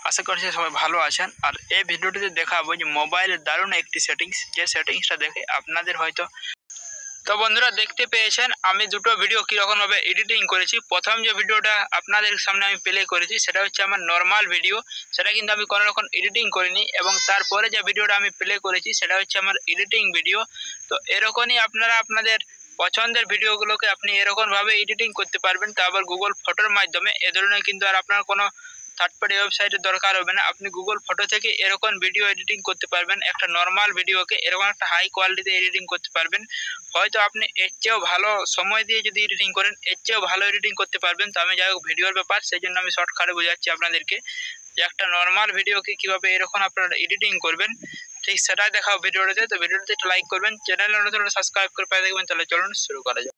আশা করছি সবাই ভালো আছেন। আর এই ভিডিওটিতে দেখাবো যে মোবাইলের দারুণ একটি সেটিংস, যে সেটিংসটা দেখে আপনাদের হয়তো তো বন্ধুরা দেখতে পেয়েছেন আমি দুটো ভিডিও কিরকম ভাবে এডিটিং করেছি। প্রথম যে ভিডিওটা আপনাদের সামনে আমি প্লে করেছি সেটা হচ্ছে আমার নর্মাল ভিডিও, সেটা কিন্তু আমি কোনো রকম এডিটিং করিনি। এবং তারপরে যে ভিডিওটা আমি প্লে করেছি সেটা হচ্ছে আমার এডিটিং ভিডিও। তো এরকমই আপনারা আপনাদের পছন্দের ভিডিওগুলোকে আপনি এরকমভাবে এডিটিং করতে পারবেন, তা আবার গুগল ফটোর মাধ্যমে। এ ধরনের কিন্তু আর আপনার কোনো থার্ড পার্টি ওয়েবসাইটের দরকার হবে না। আপনি গুগল ফটো থেকে এরকম ভিডিও এডিটিং করতে পারবেন, একটা নর্মাল ভিডিওকে এরকম একটা হাই কোয়ালিটিতে এডিটিং করতে পারবেন। হয়তো আপনি এর চেয়েও ভালো সময় দিয়ে যদি এডিটিং করেন এর চেয়েও ভালো এডিটিং করতে পারবেন। তো আমি যাই হোক ভিডিওর ব্যাপার, সেই জন্য আমি শর্টকাটে বোঝাচ্ছি আপনাদেরকে যে একটা নর্মাল ভিডিওকে কীভাবে এরকম আপনারা এডিটিং করবেন, ঠিক সেটাই দেখাও ভিডিওটাতে। তো ভিডিওটাতে একটা লাইক করবেন, চ্যানেলে নতুন সাবস্ক্রাইব করে পাই দেখবেন। তাহলে চলুন শুরু করা যাক।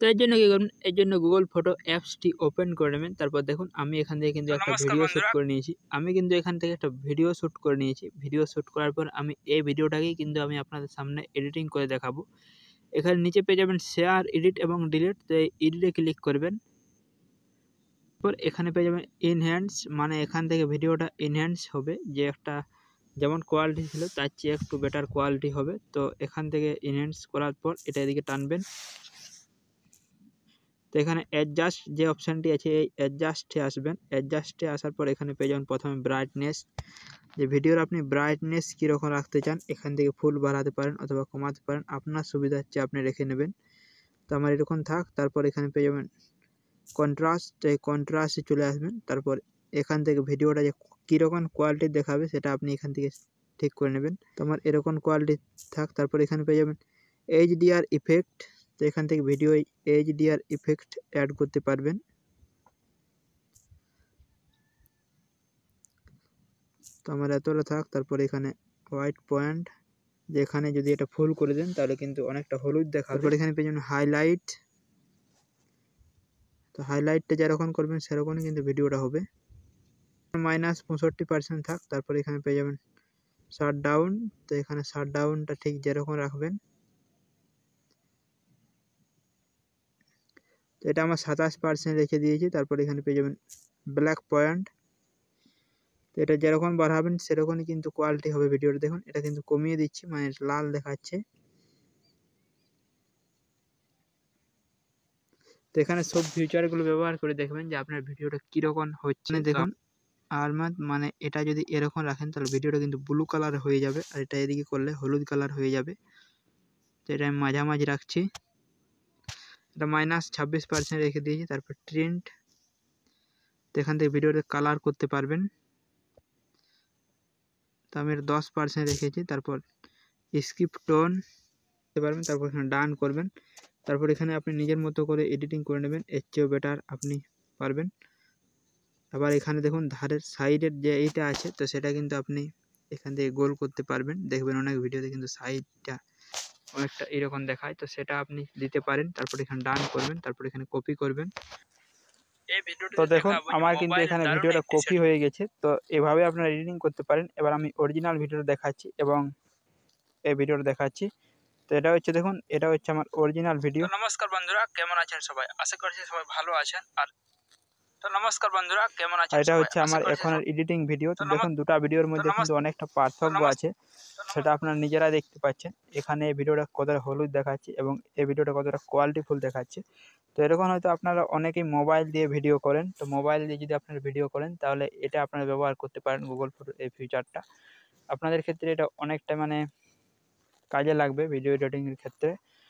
তো এর জন্য কী করবেন, এর জন্য গুগল ফটো অ্যাপসটি ওপেন করে নেবেন। তারপর দেখুন আমি এখান থেকে কিন্তু একটা ভিডিও শ্যুট করে নিয়েছি। আমি কিন্তু এখান থেকে একটা ভিডিও শ্যুট করে নিয়েছি। ভিডিও শ্যুট করার পর আমি এই ভিডিওটাকেই কিন্তু আমি আপনাদের সামনে এডিটিং করে দেখাবো। এখানে নিচে পেয়ে যাবেন শেয়ার, এডিট এবং ডিলিট। তো এই এডিটে ক্লিক করবেন। তারপর এখানে পেয়ে যাবেন এনহ্যান্স, মানে এখান থেকে ভিডিওটা এনহ্যান্স হবে, যে একটা যেমন কোয়ালিটি ছিল তার চেয়ে একটু বেটার কোয়ালিটি হবে। তো এখান থেকে এনহ্যান্স করার পর এটা এদিকে টানবেন। তো এখানে অ্যাডজাস্ট যে অপশানটি আছে এই অ্যাডজাস্টে আসবেন। অ্যাডজাস্টে আসার পর এখানে পেয়ে যাবেন প্রথমে ব্রাইটনেস, যে ভিডিওর আপনি ব্রাইটনেস কীরকম রাখতে চান এখান থেকে ফুল বাড়াতে পারেন অথবা কমাতে পারেন, আপনার সুবিধা হচ্ছে আপনি রেখে নেবেন। তো আমার এরকম থাক। তারপর এখানে পেয়ে যাবেন কন্ট্রাস্ট, এই কন্ট্রাস্টে চলে আসবেন। তারপর এখান থেকে ভিডিওটা যে কীরকম কোয়ালিটি দেখাবে সেটা আপনি এখান থেকে ঠিক করে নেবেন। তো আমার এরকম কোয়ালিটি থাক। তারপর এখানে পেয়ে যাবেন এইচডিআর ইফেক্ট। তো এখান থেকে ভিডিও এইচডিআর ইফেক্ট অ্যাড করতে পারবেন। তো আমার এতটা থাক। তারপর এখানে হোয়াইট পয়েন্ট, যে এখানে যদি এটা ফুল করে দেন তাহলে কিন্তু অনেকটা হলুদ দেখাবে। তারপর এখানে পেয়ে যাবেন হাইলাইট। তো হাইলাইটটা যেরকম করবেন সেরকমই কিন্তু ভিডিওটা হবে। -65% থাক। তারপর এখানে পেয়ে যাবেন শাট ডাউন। তো এখানে শাট ডাউনটা ঠিক যেরকম রাখবেন। তো এটা আমার 27% রেখে দিয়েছি। তারপর এখানে পেয়ে যাবেন ব্ল্যাক পয়েন্ট। তো এটা যেরকম বাড়াবেন সেরকমই কিন্তু কোয়ালিটি হবে ভিডিওটা। দেখুন এটা কিন্তু কমিয়ে দিচ্ছি, মানে লাল দেখাচ্ছে। তো এখানে সব ফিচারগুলো ব্যবহার করে দেখবেন যে আপনার ভিডিওটা কীরকম হচ্ছে। দেখুন মানে এটা যদি এরকম রাখেন তাহলে ভিডিওটা কিন্তু ব্লু কালার হয়ে যাবে, আর এটা এদিকে করলে হলুদ কালার হয়ে যাবে। তো এটা আমি মাঝামাঝি রাখছি। এটা -26% রেখে দিয়েছি। তারপর ট্রেন্ড, তো এখান থেকে ভিডিওটা কালার করতে পারবেন। তো আমি 10% রেখেছি। তারপর স্কিপ টোন করতে পারবেন। তারপর এখানে ডান করবেন। তারপর এখানে আপনি নিজের মতো করে এডিটিং করে নেবেন, এর চেয়েও বেটার আপনি পারবেন। আবার এখানে দেখুন ধারের সাইডের যে এইটা আছে, তো সেটা কিন্তু আপনি এখান থেকে গোল করতে পারবেন। দেখবেন অনেক ভিডিওতে কিন্তু সাইডটা অনেকটা এরকম দেখায়, তো সেটা আপনি দিতে পারেন। তারপর এখানে ডান করবেন। তারপর এখানে কপি করবেন। তো দেখুন আমার কিন্তু এখানে ভিডিওটা কপি হয়ে গেছে। তো এভাবে আপনারা এডিটিং করতে পারেন। এবার আমি অরিজিনাল ভিডিওটা দেখাচ্ছি এবং এই ভিডিওটা দেখাচ্ছি। তো এটা হচ্ছে দেখুন, এটা হচ্ছে আমার অরিজিনাল ভিডিও। নমস্কার বন্ধুরা, কেমন আছেন সবাই? আশা করছি সবাই ভালো আছেন। আর তো নমস্কার বন্ধুরা, কেমন আছেন? এটা হচ্ছে আমার এখনের এডিটিং ভিডিও। তো দেখুন দুটো ভিডিওর মধ্যে কিন্তু অনেকটা পার্থক্য আছে, সেটা আপনারা নিজেরা দেখতে পাচ্ছেন। এখানে এই ভিডিওটা কতটা হলুদ দেখাচ্ছে এবং এই ভিডিওটা কতটা কোয়ালিটিফুল দেখাচ্ছে। তো এরকম হয়তো আপনারা অনেকেই মোবাইল দিয়ে ভিডিও করেন। তো মোবাইল দিয়ে যদি আপনারা ভিডিও করেন তাহলে এটা আপনারা ব্যবহার করতে পারেন, গুগল ফটোর এই ফিচারটা। আপনাদের ক্ষেত্রে এটা অনেকটা মানে কাজে লাগবে ভিডিও এডিটিংয়ের ক্ষেত্রে।